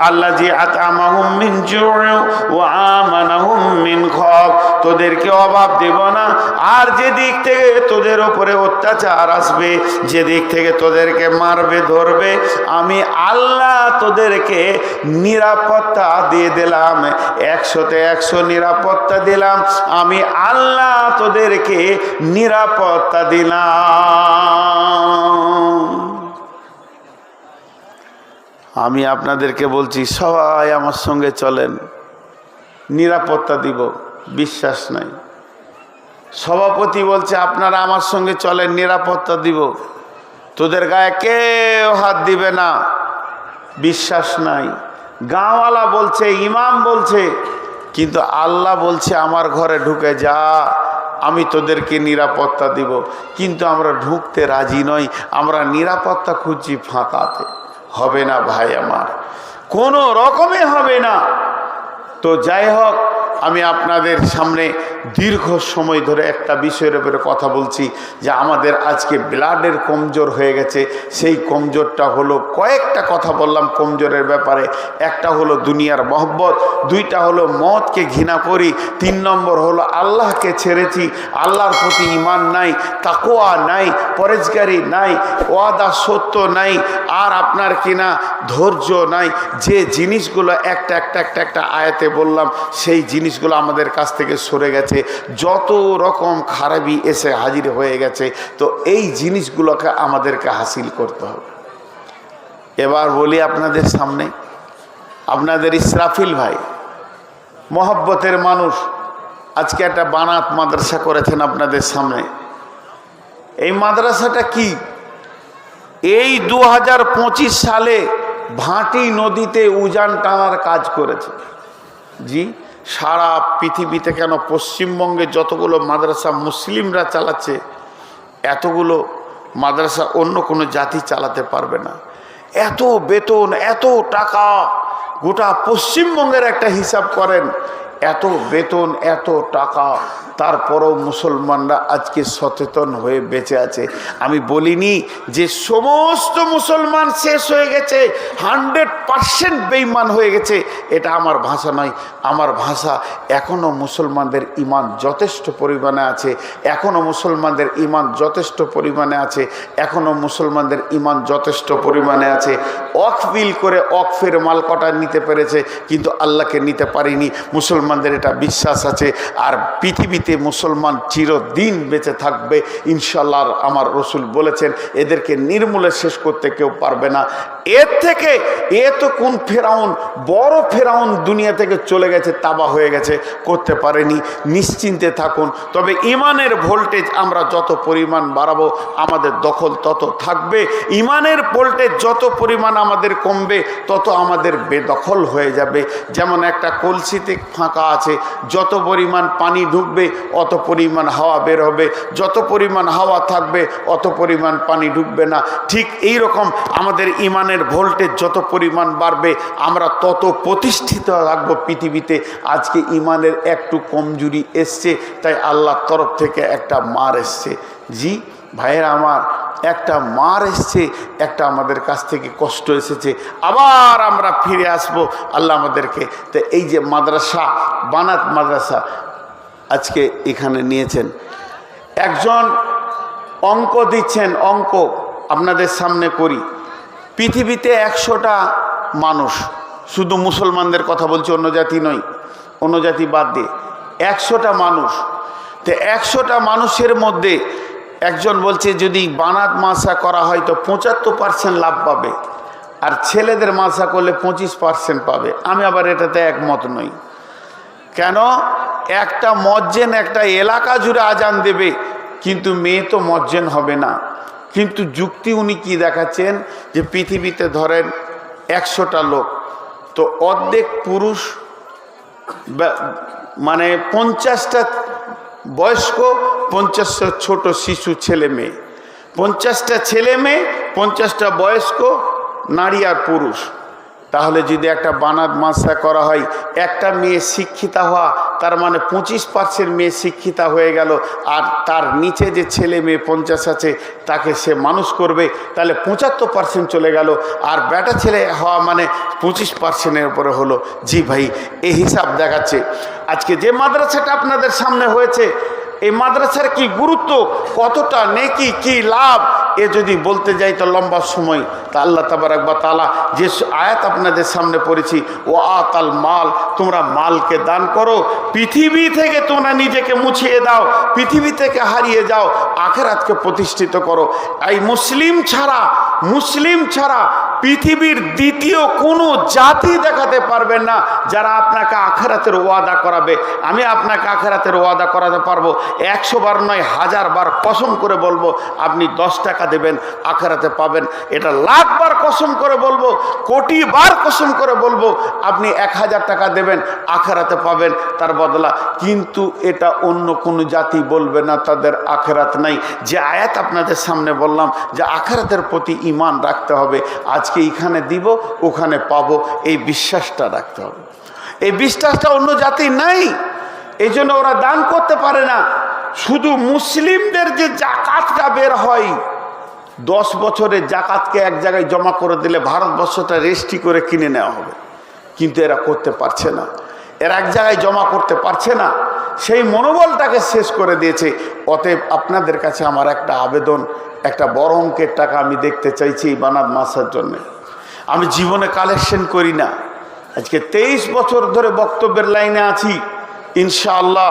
আল্লাযী আতামাহুম মিন জু'ইন ওয়া আমানাহুম মিন খাফ, তোদেরকে অভাব দেব না। আর যে দিক থেকে তোদের উপরে অত্যাচার আসবে, যে দিক থেকে তোদেরকে মারবে ধরবে, আমি আল্লাহ তোদেরকে নিরাপত্তা দিয়ে দিলাম, 100তে 100 নিরাপত্তা দিলাম। আমি আল্লাহ তোদেরকে নিরাপত্তা দিলাম। আমি আপনাদেরকে বলছি, সবাই আমার সঙ্গে চলেন, নিরাপত্তা দিব। বিশ্বাস নাই, সভাপতি বলছে আপনারা আমার সঙ্গে চলেন, নিরাপত্তা দিব, তোদের গায়ে কেউ হাত দিবে না। বিশ্বাস নাই। গাঁওয়ালা বলছে, ইমাম বলছে, কিন্তু আল্লাহ বলছে আমার ঘরে ঢুকে যা, আমি তোদেরকে নিরাপত্তা দিব। কিন্তু আমরা ঢুকতে রাজি নই, আমরা নিরাপত্তা খুঁজছি ফাঁকাতে। হবে না ভাই আমার, কোনো রকমে হবে না। তো যাই হোক, আমি আপনাদের সামনে দীর্ঘ সময় ধরে একটা বিষয়ের উপরে কথা বলছি যে আমাদের আজকে ব্লাডের কমজোর হয়ে গেছে। সেই কমজোরটা হলো, কয়েকটা কথা বললাম কমজোরের ব্যাপারে। একটা হলো দুনিয়ার মহব্বত, দুইটা হলো মতকে ঘৃণা করি, 3 নম্বর হলো আল্লাহকে ছেড়েছি, আল্লাহর প্রতি ঈমান নাই, তাকওয়া নাই, পরেজগারি নাই, ওয়াদা সত্য নাই, আর আপনার কিনা ধৈর্য নাই। যে জিনিসগুলো একটা আয়াতে বললাম, সেই জিনিসগুলো আমাদের কাছ থেকে সরে গেছে। যত রকম খারাপি এসে হাজির হয়ে গেছে। তো এই জিনিসগুলোকে আমাদেরকে হাসিল করতে হবে। এবার বলি আপনাদের সামনে, আপনাদের ইসরাফিল ভাই মহব্বতের মানুষ আজকে একটা বানাত মাদ্রাসা করেছেন আপনাদের সামনে। এই মাদ্রাসাটা কি? এই 2025 সালে ভাটি নদীতে উজান টানার কাজ করেছে। জি, সারা পৃথিবীতে কেন পশ্চিমবঙ্গে যতগুলো মাদ্রাসা মুসলিমরা চালাচ্ছে, এতগুলো মাদ্রাসা অন্য কোনো জাতি চালাতে পারবে না। এত বেতন, এত টাকা, গোটা পশ্চিমবঙ্গের একটা হিসাব করেন, এত বেতন, এত টাকা, তারপরও মুসলমানরা আজকে সচেতন হয়ে বেঁচে আছে। আমি বলিনি যে সমস্ত মুসলমান শেষ হয়ে গেছে, 100% বেঈমান হয়ে গেছে, এটা আমার ভাষা নয়। আমার ভাষা এখনও মুসলমানদের ঈমান যথেষ্ট পরিমাণে আছে, এখনও মুসলমানদের ঈমান যথেষ্ট পরিমাণে আছে, এখনও মুসলমানদের ঈমান যথেষ্ট পরিমাণে আছে। ওয়াকফিল করে ওয়াকফের মাল কটা নিতে পেরেছে, কিন্তু আল্লাহকে নিতে পারিনি। মুসলমানদের এটা বিশ্বাস আছে। আর পৃথিবীতে মুসলমান চিরদিন বেঁচে থাকবে ইনশাআল্লাহ। আমার রসুল বলেছেন এদেরকে নির্মূলে শেষ করতে কেউ পারবে না। এর থেকে তো কোন ফেরাউন, বড় ফেরাউন দুনিয়া থেকে চলে গেছে, তাবা হয়ে গেছে, করতে পারেনি। নিশ্চিন্তে থাকুন। তবে ঈমানের ভোল্টেজ আমরা যত পরিমাণ বাড়াবো আমাদের দখল তত থাকবে। ঈমানের ভোল্টেজ যত পরিমাণ আমাদের কমবে তত আমাদের বেদখল হয়ে যাবে। যেমন একটা কলসিতে ফাঁকা আছে, যত পরিমাণ পানি ঢুকবে অত পরিমাণ হাওয়া বের হবে, যত পরিমাণ হাওয়া থাকবে অত পরিমাণ পানি ঢুকবে না। ঠিক এই রকম আমাদের ঈমানের ভোল্টেজ যত পরিমাণ বাড়বে আমরা তত প্রতিষ্ঠিত থাকবো পৃথিবীতে। আজকে ঈমানের একটু কমজোরি এসছে, তাই আল্লাহর তরফ থেকে একটা মার এসছে। জি ভাইয়েরা আমার, একটা মার এসছে, একটা আমাদের কাছ থেকে কষ্ট এসেছে, আবার আমরা ফিরে আসব আল্লাহ আমাদেরকে। তো এই যে মাদ্রাসা, বানাত মাদ্রাসা আজকে এখানে নিয়েছেন, একজন অঙ্ক দিচ্ছেন, অঙ্ক আপনাদের সামনে করি। পৃথিবীতে 100টা মানুষ, শুধু মুসলমানদের কথা বলছি, অন্য জাতি নয়, অন্য জাতি বাদ দিয়ে 100টা মানুষ। তো 100টা মানুষের মধ্যে একজন বলছে যদি বানাত মাদ্রাসা করা হয় তো 75% লাভ পাবে, আর ছেলেদের মাদ্রাসা করলে 25% পাবে। আমি আবার এটাতে একমত নই। কেন? একটা মজ্জেন একটা এলাকা জুড়ে আজান দেবে, কিন্তু মেয়ে তো মজ্জেন হবে না। কিন্তু যুক্তি উনি কি দেখাচ্ছেন যে পৃথিবীতে ধরেন 100টা লোক, তো অর্ধেক পুরুষ, মানে 50টা বয়স্ক, 50টা ছোট শিশু ছেলে মেয়ে, 50টা ছেলে মেয়ে, 50টা বয়স্ক নারী আর পুরুষ। তাহলে যদি একটা বানাত মাদ্রাসা করা হয়, একটা মেয়ে শিক্ষিতা হওয়া, তার মানে 25% মেয়ে শিক্ষিতা হয়ে গেল, আর তার নিচে যে ছেলে মেয়ে 50 আছে তাকে সে মানুষ করবে, তাহলে 75% চলে গেল, আর বেটা ছেলে হওয়া মানে 25%-এর উপরে হলো। জি ভাই, এই হিসাব দেখাচ্ছে। আজকে যে মাদ্রাসাটা আপনাদের সামনে হয়েছে, এই মাদ্রাসার কি গুরুত্ব, কতটা নেকি, কি লাভ, এ যদি বলতে যাই তো লম্বা সময়। তা আল্লাহ তাবারাক ওয়া তাআলা যে আয়াত আপনাদের সামনে পড়েছি, ও আতাল মাল, তোমরা মালকে দান করো, পৃথিবী থেকে তোমরা নিজেকে মুছিয়ে দাও, পৃথিবী থেকে হারিয়ে যাও, আখিরাতকে প্রতিষ্ঠিত করো। এই মুসলিম ছাড়া পৃথিবীর দ্বিতীয় কোনো জাতি দেখাতে পারবেন না যারা আপনাকে আখিরাতের ওয়াদা করাবে। আমি আপনাকে আখিরাতের ওয়াদা করাতে পারবো, 100 বার নয় 1000 বার কসম করে বলবো, আপনি 10 টাকা দেবেন আখিরাতে পাবেন। এটা লাখ বার কসম করে বলবো, কোটি বার কসম করে বলবো, আপনি 1000 টাকা দেবেন আখিরাতে পাবেন তার বদলা। কিন্তু এটা অন্য কোনো জাতি বলবে না তাদের আখিরাত নাই। যে আয়াত আপনাদের সামনে বললাম যে আখিরাতের প্রতি ঈমান রাখতে হবে, আজকে এখানে দিব ওখানে পাবো, এই বিশ্বাসটা রাখতে হবে। এই বিশ্বাসটা অন্য জাতির নাই, এই জন্য ওরা দান করতে পারে না। শুধু মুসলিমদের যে জাকাতটা বের হয়, 10 বছরের জাকাতকে এক জায়গায় জমা করে দিলে ভারতবর্ষটা রেজিস্ট্রি করে কিনে নেওয়া হবে, কিন্তু এরা করতে পারছে না, এরা এক জায়গায় জমা করতে পারছে না, সেই মনোবলটাকে শেষ করে দিয়েছে। অতএব আপনাদের কাছে আমার একটা আবেদন, একটা বড় অঙ্কের টাকা আমি দেখতে চাইছি এই বানাত মাসার জন্য। আমি জীবনে কালেকশন করি না, আজকে 23 বছর ধরে বক্তব্যের লাইনে আছি, ইনশাআল্লাহ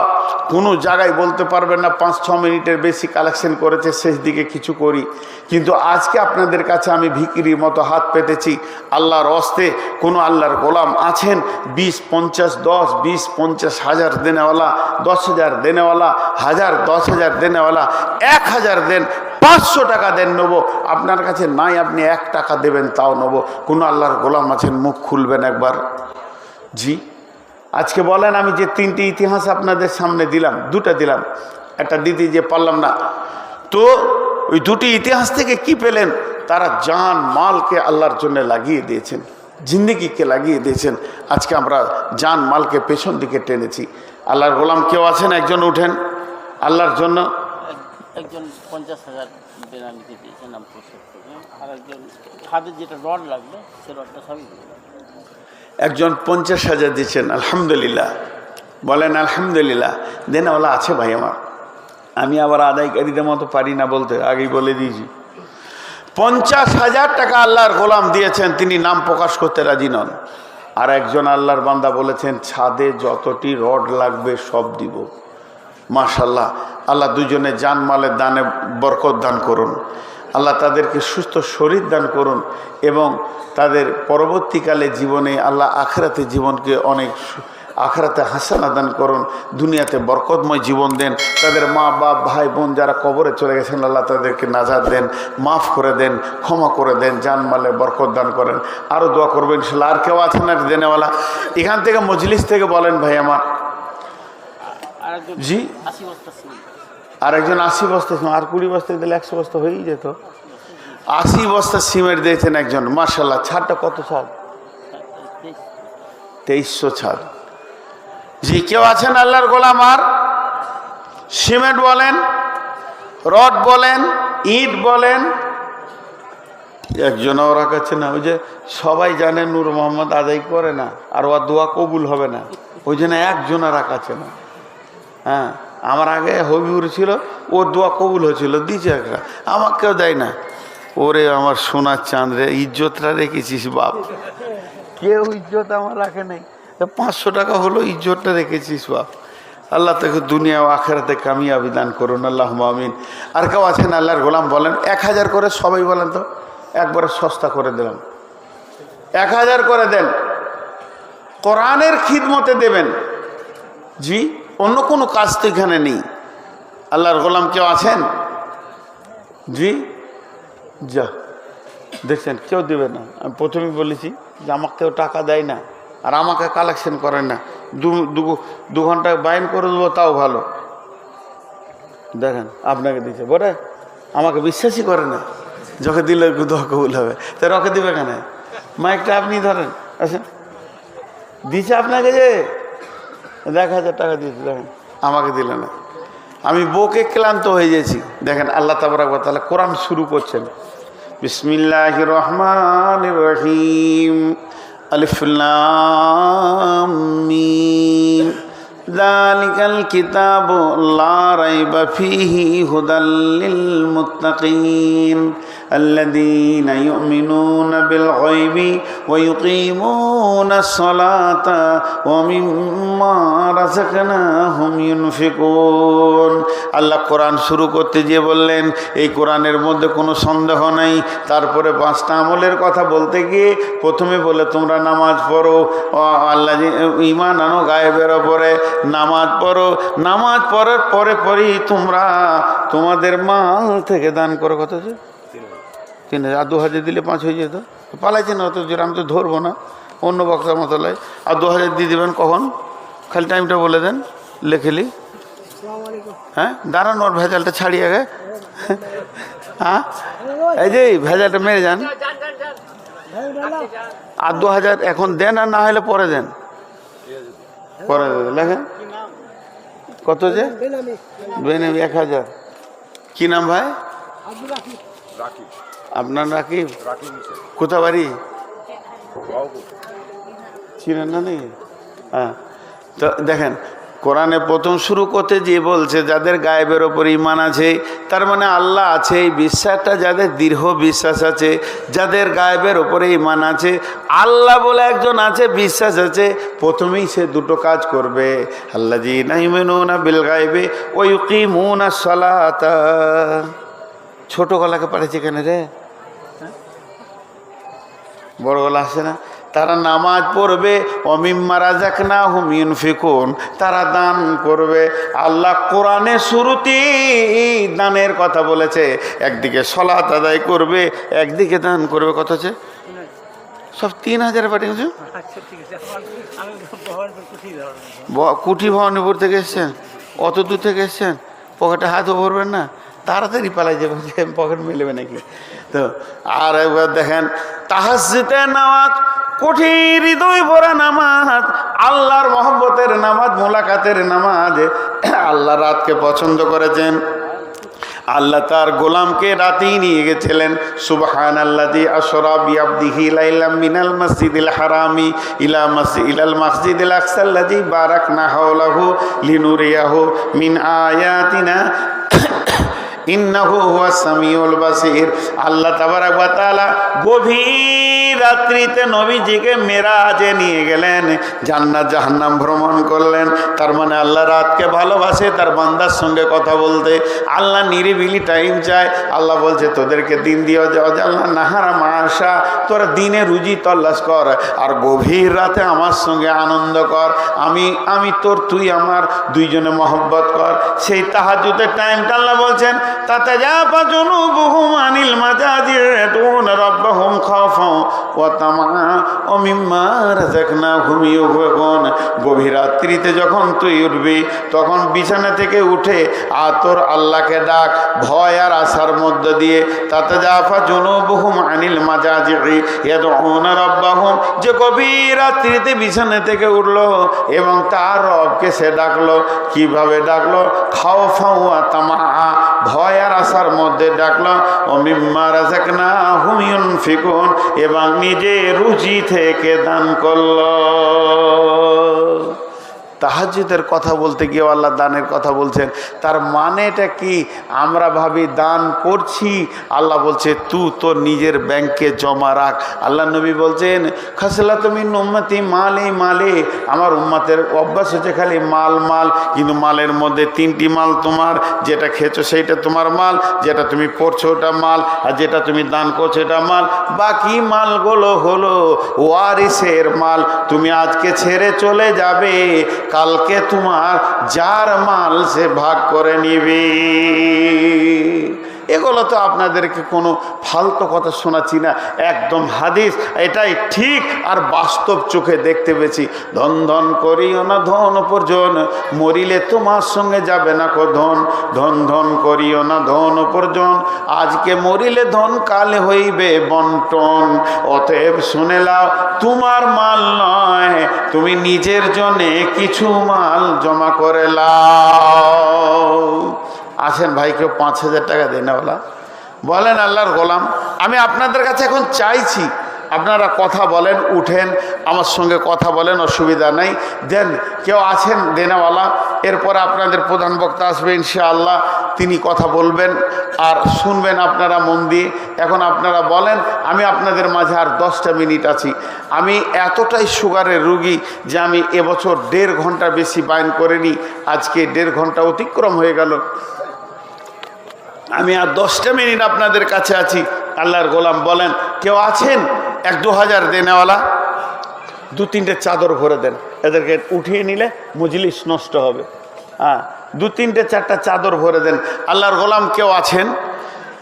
কোনো জায়গায় বলতে পারবেন না 5-6 মিনিটের বেশি কালেকশন করেছে, শেষ দিকে কিছু করি। কিন্তু আজকে আপনাদের কাছে আমি ভিখিরির মতো হাত পেতেছি। আল্লাহর হস্তে কোনো আল্লাহর গোলাম আছেন 20, 50, 10, 20, 50 হাজার দেনেওয়ালা, 10,000 দেনেওয়ালা, 1000, 10,000 দেনেওয়ালা, 1000 দেন, 500 টাকা দেন নেবো। আপনার কাছে নাই, আপনি 1 টাকা দেবেন তাও নেবো। কোনো আল্লাহর গোলাম আছেন, মুখ খুলবেন একবার। জি, আজকে বলেন, আমি যে 3টি ইতিহাস আপনাদের সামনে দিলাম, 2টা দিলাম, একটা দিতে যে পারলাম না, তো ওই 2টি ইতিহাস থেকে কি পেলেন? তারা জান মালকে আল্লাহর জন্য লাগিয়ে দিয়েছেন, জিন্দেগিকে লাগিয়ে দিয়েছেন। আজকে আমরা জান মালকে পেছন দিকে টেনেছি। আল্লাহর গোলাম কেউ আছেন? একজন উঠেন আল্লাহর জন্য। একজন 50,000 বেনামিতে দিয়েছেন, নাম প্রসব থেকে। আর একজন হাতে যেটা রড লাগলো সে রডটা সবই একজন 50,000 দিচ্ছেন, আলহামদুলিল্লাহ। বলেন আলহামদুলিল্লাহ। দেনাওয়ালা আছে ভাই আমার, আমি আবার আদায়কারীদের মতো পারি না বলতে, আগেই বলে দিয়েছি। 50,000 টাকা আল্লাহর গোলাম দিয়েছেন, তিনি নাম প্রকাশ করতে রাজি নন। আর একজন আল্লাহর বান্দা বলেছেন ছাদে যতটি রড লাগবে সব দিব। মাশাআল্লাহ, আল্লাহ দুজনে জান মালের দানে বরকত দান করুন, আল্লাহ তাদেরকে সুস্থ শরীর দান করুন, এবং তাদের পরবর্তীকালে জীবনে আল্লাহ আখিরাতে জীবনকে অনেক আখিরাতে হাসানা দান করুন, দুনিয়াতে বরকতময় জীবন দেন। তাদের মা বাপ ভাই বোন যারা কবরে চলে গেছেন, আল্লাহ তাদেরকে নাজাত দেন, মাফ করে দেন, ক্ষমা করে দেন, জান মালে বরকত দান করেন। আরও দোয়া করবেন ইনশাআল্লাহ। আর কেউ আছেন আর দেনেওয়ালা? এখান থেকে মজলিস থেকে বলেন ভাই আমার। জি, আর একজন 80 বস্তা, আর 20 বস্তা দিলে 100 বস্তা হয়েই যেত। 80 বস্তা সিমেন্ট দিয়েছেন একজন, মাশাআল্লাহ। ছাদটা কত ছাদ? 2300 ছাদ। জি, কেউ আছেন আল্লাহর গোলাম? আর সিমেন্ট বলেন, রড বলেন, ইট বলেন, একজন ওরা কাছে না। ওই যে সবাই জানে নূর মোহাম্মদ আদায় করে না, আর ওর দোয়া কবুল হবে না, ওই জন্য একজন আর কাছে না। হ্যাঁ, আমার আগে হবিউর ছিল, ওর দোয়া কবুল হয়েছিল, দিয়েছে একটা, আমাকেও দেয় না। ওরে আমার সোনার চাঁদ রে, ইজ্জতটা রেখেছিস বাপ। কেউ ইজ্জত আমার রাখে নাই, 500 টাকা হলো, ইজ্জতটা রেখেছিস বাপ। আল্লাহ তাকে দুনিয়া ও আখিরাতে কামিয়াবি দান করুন, আল্লাহুম্মা আমিন। আর কেউ আছেন আল্লাহর গোলাম? বলেন 1000 করে, সবাই বলেন তো, একবারে সস্তা করে দিলাম, 1000 করে দেন, কোরআনের খিদমতে দেবেন। জি, অন্য কোনো কাজ তো এখানে নেই। আল্লাহর গোলাম কেউ আছেন? জি, যা দেখছেন কেউ দেবে না। আমি প্রথমেই বলেছি যে আমাকে কেউ টাকা দেয় না, আর আমাকে কালেকশন করেন না। 2 ঘন্টা বাইন করে দেবো তাও ভালো। দেখেন আপনাকে দিচ্ছে, বলে আমাকে বিশ্বাসই করে না, যখন দিলে দোয়া কবুল হবে, তো রকে দিবে কেন? মাইকটা আপনি ধরেন, আচ্ছা দিচ্ছে আপনাকে, যে 1000 টাকা দিয়েছে, দেখেন আমাকে দিলে না। আমি বউকে ক্লান্ত হয়ে গেছি। দেখেন আল্লাহ তাবারক ওয়া তাআলা কোরআন শুরু করছেন, বিসমিল্লাহির রহমানির রহিম, আলিফ লাম মিম, যালিকাল কিতাবু লা রাইবা ফীহি হুদাল লিল মুত্তাকিন, আল্লাযীনা ইউমিনুনা বিল গায়বি ওয়া ইউকিমুনাস সালাতা ওয়া মিম্মা রাযাকনাহুম ইউনফিকুন। আল্লাহ কোরআন শুরু করতে গিয়ে বললেন এই কোরআনের মধ্যে কোনো সন্দেহ নাই। তারপরে 5টা আমলের কথা বলতে গিয়ে প্রথমে বলে তোমরা নামাজ পড়ো, আল্লাহ ঈমান আনো গায়েবের ওপরে, নামাজ পড়ো, নামাজ পড়ার পরে পরেই তোমরা তোমাদের মাল থেকে দান করো। কত আছে? 3000। আর 2000 দিলে 5 হয়ে যেত। পালাইছেন অত জোর, আমি তো ধরবো না অন্য বক্তার মতো লাই। আর 2000 দিয়ে দেবেন কখন? খালি টাইমটা বলে দেন, লেখেলি। হ্যাঁ দাঁড়ান, ওর ভেজালটা ছাড়িয়ে গে। হ্যাঁ এই যে ভেজালটা মেরে যান। আর 2000 এখন দেন, আর না হলে পরে দেন, পরে লেখেন। কত যে? বেনামি 1000। কি নাম ভাই? আপনার রাকিব? কোথা বাড়ি? ছিলেন না নাকি? হ্যাঁ, তো দেখেন কোরআনে প্রথম শুরু করতে যে বলছে যাদের গায়েবের ওপর ঈমান আছে, তার মানে আল্লাহ আছে এই বিশ্বাসটা, যাদের দৃঢ় বিশ্বাস আছে, যাদের গায়েবের ওপরে ঈমান আছে, আল্লাহ বলে একজন আছে, বিশ্বাস আছে, প্রথমেই সে দুটো কাজ করবে। আল্লাযীনা ইউমিনুনা বিল গায়বি ওয়া ইউকিমুনাস সালাতা। ছোট গলাকে পাঠিয়েছে কেন রে? বড় গলা আসে না? তারা নামাজ পড়বে, ওমিম্মা রাযাকনাহুম ইউনফিকুন, তারা দান করবে। আল্লাহ কোরআনে শুরুতেই দানের কথা বলেছে, একদিকে সালাত আদায় করবে, একদিকে দান করবে। কত আছে? সব 3000 পাঠিয়েছ? কুঠি ভবানীপুর থেকে এসছেন, অত দূর থেকে এসছেন, পকেটে হাতও ভরবেন না, তাড়াতাড়ি পালাই যাবে, পকেট মিলবে নাকি? তো আর একবার দেখেন তাহাজ্জুদের নামাজ, কঠিন হৃদয় ভরা নামাজ, আল্লাহর মহব্বতের নামাজ, মোলাকাতের নামাজ। আল্লাহ রাতকে পছন্দ করেছেন। আল্লাহ তার গোলামকে রাতেই নিয়ে গেছিলেন। সুবহানাল্লাযী আসরা বিআবদিহি লাইলাম মিনাল মাসজিদিল হারামি ইলাল মাসজিদিল আকসাল্লাযী বারাকনা হাওলাহু লিনুরিয়াহু মিন আয়াতিনা ইন্নাহু হুয়াস সামিউল বাসীর। আল্লাহ তাবারাক ওয়া তাআলা গভীর রাত্রিতে নবীজিকে মেরাজে নিয়ে গেলেন, জান্নাত জাহান্নাম ভ্রমণ করলেন। তার মানে আল্লাহ রাতকে ভালোবাসে তার বান্দার সঙ্গে কথা বলতে। আল্লাহ নিরিবিলি টাইম চায়। আল্লাহ বলছে তোদেরকে দিন দিও, আল্লাহ নাহারা মাশা, তোরা দিনে রুজি তল্লাশ কর, আর গভীর রাতে আমার সঙ্গে আনন্দ কর। আমি তোর, তুই আমার, দুইজনে মহব্বত কর। সেই তাহাজ্জুদের টাইমটা আল্লাহ বলছেন তাতাজাফা জুনুবুহুম আনিল মাজাজির ইয়াদউনা রাব্বাহুম খাওফান ওয়া তামআ ওয়া মিম্মা রাযাকনাহুম ইউনফিকুন। গভীর রাত্রিতে যখন তুই উঠবি, তখন বিছানা থেকে উঠে আর তোর আল্লাহকে ডাক, ভয় আর আশার মধ্য দিয়ে। তাতাজাফা জুনুবুহুম আনিল মাজাজির ইয়াদউনা রাব্বাহুম, যে গভীর রাত্রিতে বিছানা থেকে উঠলো এবং তার রবকে সে ডাকলো। কিভাবে ডাকলো? খাওফান ওয়া তামআ, ভয় আর আশার মধ্যে ডাকলো। ও মিম্মা রাযাকনাহুম ইউনফিকুন, এবং নিজে রুজি থেকে দান করলো। তাহাজ্জুদের কথা বলতে গিয়ে আল্লাহ দানের কথা বলছেন। তার মানেটা কি? আমরা ভাবি দান করছি, আল্লাহ বলছে তুই তোর নিজের ব্যাংকে জমা রাখ। আল্লাহ নবী বলছেন খাসলাতু মিন উম্মতি মালে মালে, আমার উম্মতের অভ্যাস হচ্ছে খালি মাল মাল, কিন্তু মালের মধ্যে 3টি মাল তোমার, যেটা খেয়েছো সেইটা তোমার মাল, যেটা তুমি পড়ছো ওটা মাল, আর যেটা তুমি দান করছো এটা মাল। বাকি মালগুলো হলো ওয়ারিসের মাল। তুমি আজকে ছেড়ে চলে যাবে, কালকে তোমার যার মাল সে ভাগ করে নিবে। এগুলো তো আপনাদেরকে কোনো ফালতু কথা শোনাচ্ছি না, একদম হাদিস, এটাই ঠিক আর বাস্তব চোখে দেখতে পেয়েছি। ধন ধন করিও না ধন উপার্জন, মরিলে তোমার সঙ্গে যাবে না কো ধন। ধন ধন করিও না ধন উপার্জন, আজকে মরিলে ধন কালে হইবে বন্টন। অতএব শুনে লাও, তোমার মাল নয়, তুমি নিজের জন্যে কিছু মাল জমা করে লাও। আসেন ভাই, কেউ 5000 টাকা দেয় না? বলা বলেন আল্লাহর গোলাম, আমি আপনাদের কাছে এখন চাইছি আপনারা কথা বলেন, উঠেন, আমার সঙ্গে কথা বলেন, অসুবিধা নেই। দেন কেউ আছেন দেনেওয়ালা, এরপর আপনাদের প্রধান বক্তা আসবে ইনশাআল্লাহ, তিনি কথা বলবেন আর শুনবেন আপনারা মন দিয়ে। এখন আপনারা বলেন, আমি আপনাদের মাঝে আর 10টা মিনিট আছি। আমি এতটাই সুগারের রুগী যে আমি এবছর 1.5 ঘন্টা বেশি বাইন করিনি, আজকে 1.5 ঘন্টা অতিক্রম হয়ে গেল। আমি আর 10টা মিনিট আপনাদের কাছে আছি। আল্লাহর গোলাম বলেন, কেউ আছেন 1-2 হাজার দেনেওয়ালা? 2-3টে চাদর ভরে দেন, এদেরকে উঠিয়ে নিলে মজলিস নষ্ট হবে। হ্যাঁ, 2-3-4টা চাদর ভরে দেন। আল্লাহর গোলাম কেউ আছেন?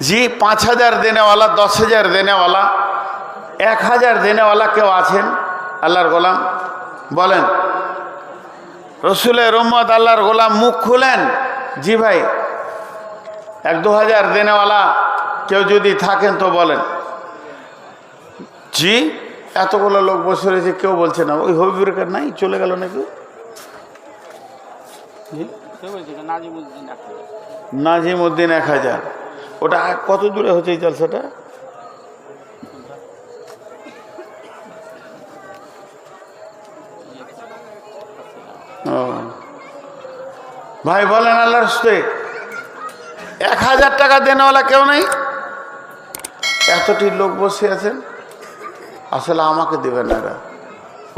জি, 5,000 দেনেওয়ালা, 10,000 দেনেওয়ালা, 1,000 দেনেওয়ালা কেউ আছেন? আল্লাহর গোলাম বলেন। রসুলের উম্মত আল্লাহর গোলাম মুখ খুলেন। জি ভাই, 1-2 হাজার দেনেওয়ালা কেউ যদি থাকেন তো বলেন। জি, এতগুলো লোক বসে রয়েছে, কেউ বলছে না। ওই হবিবুর নাই, চলে গেল নাকি? নাজিমউদ্দিন 1,000। ওটা কত দূরে হচ্ছে এই জলসাটা? ও ভাই বলেন, আল্লাহর রাস্তায় 1,000 টাকা দেনেওয়ালা কেউ নেই? এতটি লোক বসে আছেন, আসলে আমাকে দেবেন না এরা,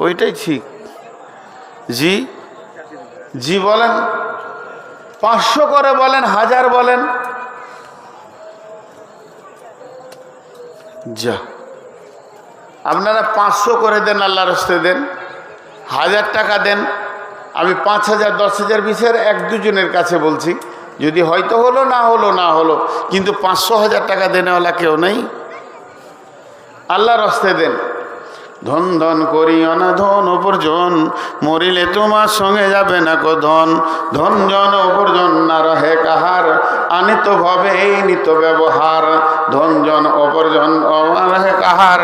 ওইটাই ঠিক। জি জি বলেন, 500 করে বলেন, 1000 বলেন। যা, আপনারা 500 করে দেন, আল্লাহর রাস্তায় দেন, 1000 টাকা দেন। আমি 5,000 10,000 বিষয়ের 1-2 জনের কাছে বলছি, যদি হয়তো হলো না হলো না হলো, কিন্তু 500-1000 টাকা দেনেওয়ালা কেউ নেই। আল্লাহর রাস্তায় দেন। ধন ধন করিও না ধন উপার্জন, মরিলে তোমার সঙ্গে যাবে না কো ধন। ধন জন উপার্জন না রহে কাহার, আনিত ভাবে এই নিত ব্যবহার। ধন জন উপার্জন রহে কাহার,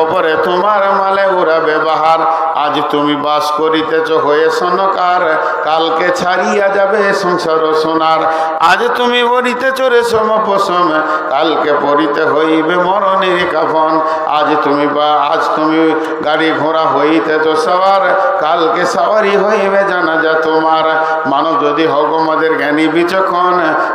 ওপরে তোমার মালে উড়া ব্যবহার। আজ তুমি বাস করিতেছ হয়ে সনকার, কালকে ছাড়িয়া যাবে সংসার সোনার। আজ তুমি বলিতেছ রেশম পশম, কালকে পরিতে হইবে মরণের কাফন। আজ তুমি গাড়ি ঘোড়া হইতেছ সবার, কালকে সবারই হইবে জানাজা তোমার। মানব যদি হগমাদের জ্ঞানী বিচক্ষণ,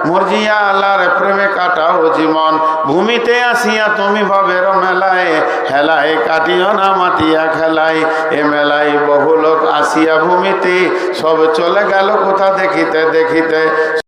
মর্জিয়া আল্লাহর প্রেমে কাটাও জীবন। ভূমিতে আসিয়া তুমি ভাবের মেলায়, হেলায় কাটিও না মাটিয়া খেলায়। এ মেলায় বহু লোক আসিয়া ভূমিতে, সব চলে গেল কোথা দেখিতে দেখিতে।